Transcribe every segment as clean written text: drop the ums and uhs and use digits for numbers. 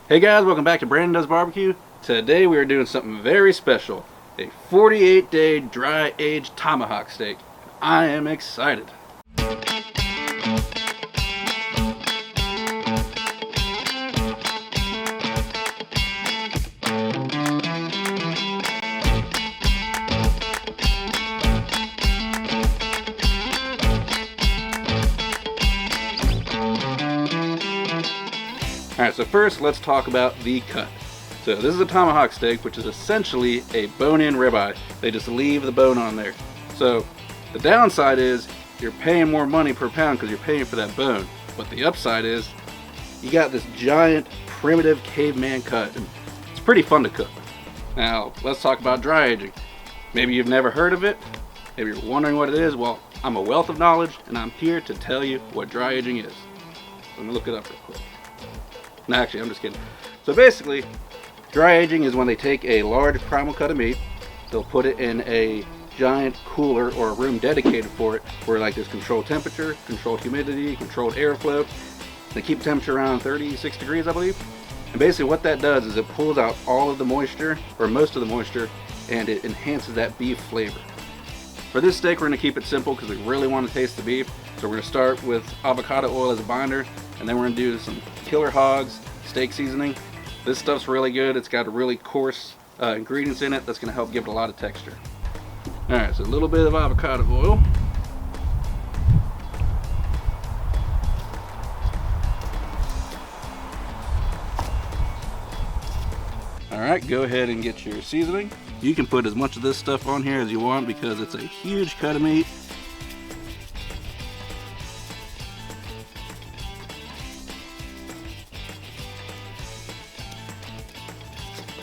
Hey guys, welcome back to Brandon Does Barbecue. Today we are doing something very special. A 48-day dry-aged tomahawk steak. I am excited. Alright, so first let's talk about the cut. So this is a tomahawk steak, which is essentially a bone-in ribeye. They just leave the bone on there. So the downside is you're paying more money per pound because you're paying for that bone. But the upside is you got this giant primitive caveman cut, and it's pretty fun to cook. Now let's talk about dry aging. Maybe you've never heard of it. Maybe you're wondering what it is. Well, I'm a wealth of knowledge, and I'm here to tell you what dry aging is. So let me look it up real quick. No, actually, I'm just kidding. So basically, dry aging is when they take a large primal cut of meat, they'll put it in a giant cooler or a room dedicated for it, where like there's controlled temperature, controlled humidity, controlled airflow. They keep temperature around 36 degrees, I believe. And basically what that does is it pulls out all of the moisture, or most of the moisture, and it enhances that beef flavor. For this steak, we're going to keep it simple because we really want to taste the beef. So we're going to start with avocado oil as a binder, and then we're going to do some Killer Hogs steak seasoning. This stuff's really good. It's got a really coarse ingredients in it that's going to help give it a lot of texture. Alright, so a little bit of avocado oil. Alright, go ahead and get your seasoning. You can put as much of this stuff on here as you want because it's a huge cut of meat.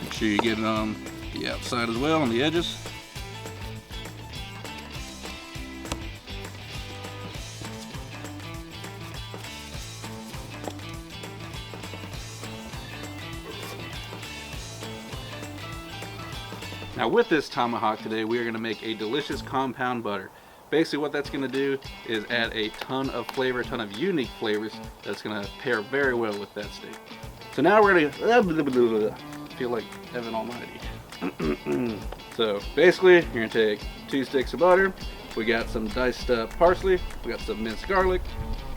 Make sure you get it on the outside as well, on the edges. Now with this tomahawk today, we are going to make a delicious compound butter. Basically what that's going to do is add a ton of flavor, a ton of unique flavors that's going to pair very well with that steak. So now we're going to feel like Evan Almighty. So basically you're going to take 2 sticks of butter. We got some diced parsley. We got some minced garlic.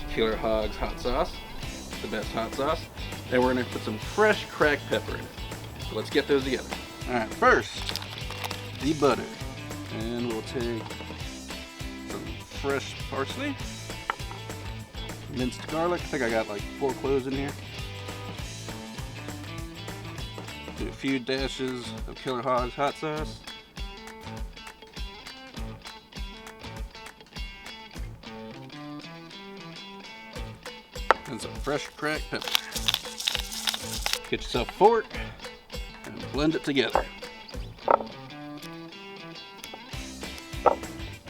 Killer Hogs hot sauce, the best hot sauce. Then we're going to put some fresh cracked pepper in it. So let's get those together. Alright, first the butter, and we'll take some fresh parsley, minced garlic. I think I got like 4 cloves in here. Do a few dashes of Killer Hogs hot sauce. And some fresh cracked pepper. Get yourself a fork and blend it together.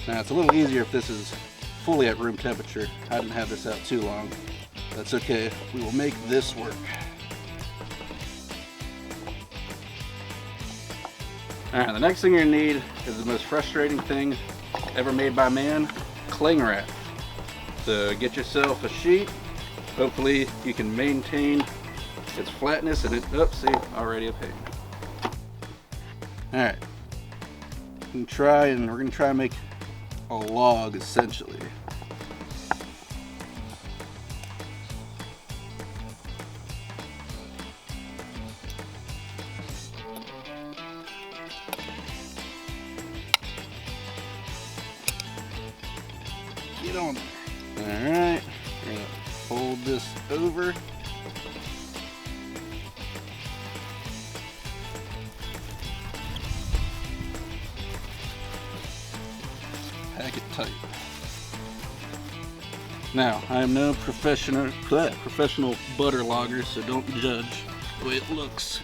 Now it's a little easier if this is fully at room temperature. I didn't have this out too long. That's okay. We will make this work. Alright, the next thing you're going to need is the most frustrating thing ever made by man, cling wrap. So get yourself a sheet. Hopefully you can maintain its flatness and it, oops, see, already a pain. Alright, we're going to try and make a log essentially. Get on there. Alright, we're going to fold this over. Pack it tight. Now, I am no professional butter logger, so don't judge the way it looks.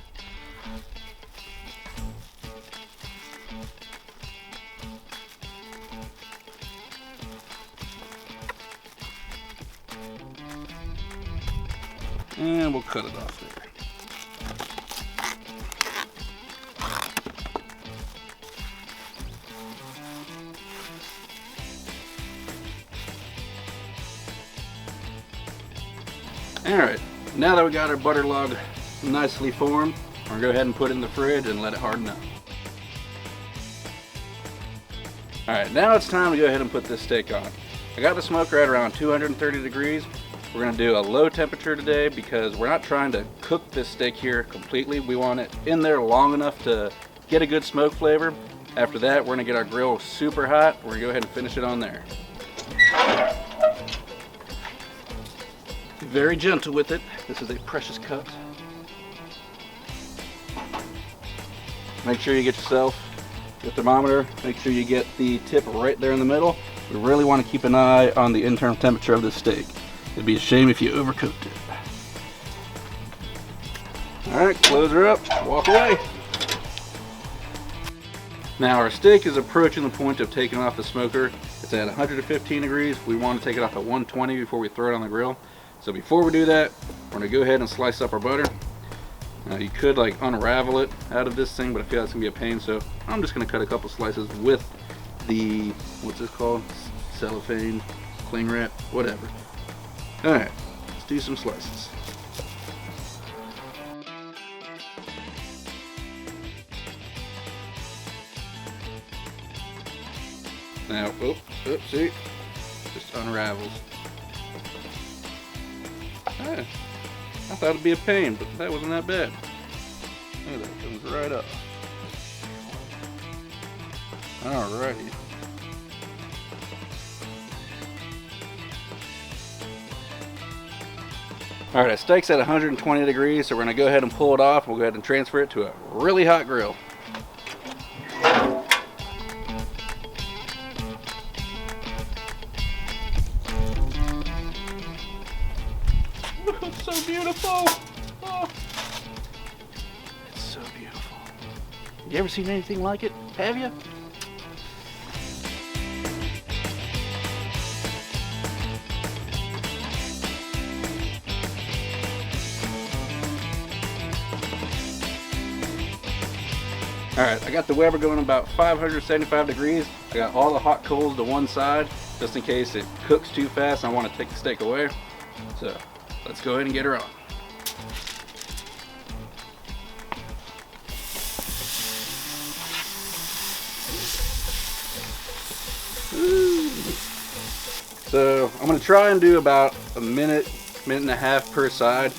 And we'll cut it off there. Alright, now that we got our butter log nicely formed. We're gonna go ahead and put it in the fridge and let it harden up. All right, now it's time to go ahead and put this steak on. I got the smoker at around 230 degrees. We're gonna do a low temperature today because we're not trying to cook this steak here completely. We want it in there long enough to get a good smoke flavor. After that, we're gonna get our grill super hot. We're gonna go ahead and finish it on there. Be very gentle with it. This is a precious cut. Make sure you get yourself your thermometer. Make sure you get the tip right there in the middle. We really want to keep an eye on the internal temperature of this steak. It'd be a shame if you overcooked it. All right, close her up, walk away. Now our steak is approaching the point of taking off the smoker. It's at 115 degrees. We want to take it off at 120 before we throw it on the grill. So before we do that, we're gonna go ahead and slice up our butter. Now you could like unravel it out of this thing, but I feel that's gonna be a pain, so I'm just gonna cut a couple slices with the, what's this called? Cellophane, cling wrap, whatever. All right, let's do some slices. Now, see, just unravels. Ah, I thought it'd be a pain, but that wasn't that bad. Look at that, comes right up. Alrighty. Alright, our steak's at 120 degrees, so we're gonna go ahead and pull it off. We'll go ahead and transfer it to a really hot grill. It's so beautiful. Oh. It's so beautiful. You ever seen anything like it? Have you? Alright, I got the Weber going about 575 degrees. I got all the hot coals to one side, just in case it cooks too fast and I want to take the steak away. So, let's go ahead and get her on. Ooh. So, I'm going to try and do about a minute and a half per side.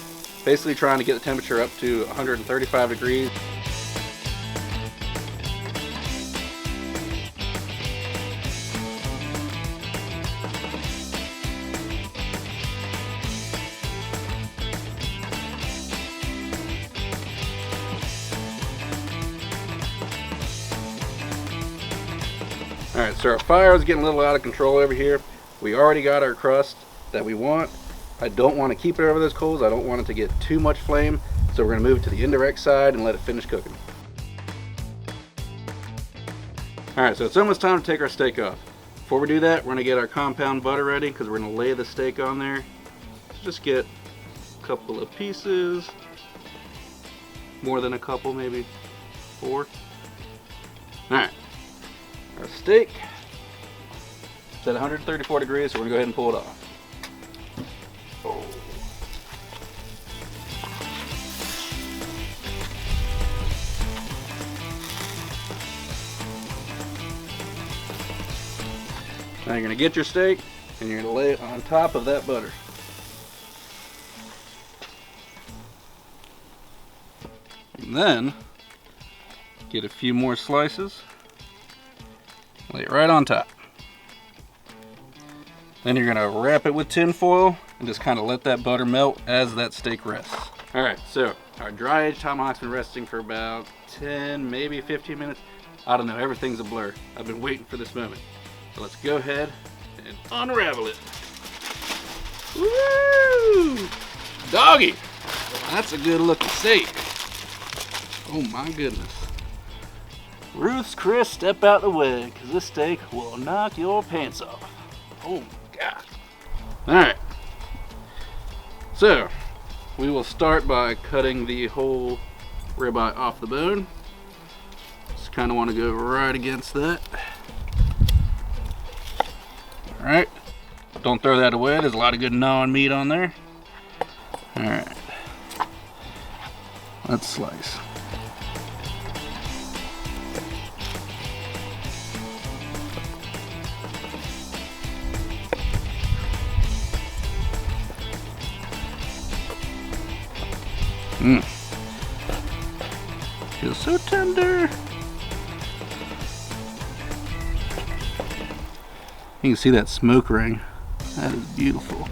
Basically trying to get the temperature up to 135 degrees. Alright, so our fire is getting a little out of control over here. We already got our crust that we want. I don't want to keep it over those coals. I don't want it to get too much flame. So we're going to move to the indirect side and let it finish cooking. Alright, so it's almost time to take our steak off. Before we do that, we're going to get our compound butter ready because we're going to lay the steak on there. So just get a couple of pieces. More than a couple, maybe 4. Alright. Our steak is at 134 degrees, so we're going to go ahead and pull it off. Oh. Now you're going to get your steak and you're going to lay it on top of that butter. And then get a few more slices. Lay it right on top. Then you're going to wrap it with tin foil and just kind of let that butter melt as that steak rests. Alright, so our dry aged tomahawk's been resting for about 10, maybe 15 minutes. I don't know, everything's a blur. I've been waiting for this moment. So let's go ahead and unravel it. Woo! Doggy! That's a good looking steak. Oh my goodness. Ruth's Chris, step out the way, because this steak will knock your pants off. Oh my God. Alright. So, we will start by cutting the whole ribeye off the bone. Just kind of want to go right against that. Alright. Don't throw that away, there's a lot of good gnawing meat on there. Alright. Let's slice. Mmm. Feels so tender. You can see that smoke ring. That is beautiful.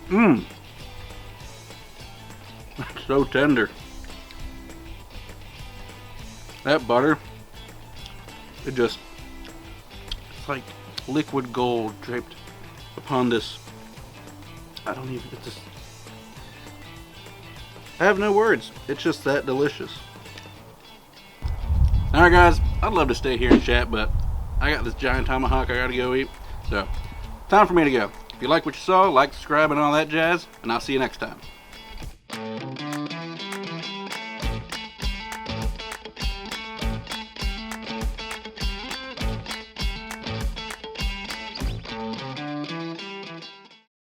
Mmm. That's so tender. That butter, it's like liquid gold draped upon this. I have no words. It's just that delicious. Alright guys, I'd love to stay here and chat, but I got this giant tomahawk I gotta go eat. So, time for me to go. If you like what you saw, like, subscribe, and all that jazz, and I'll see you next time.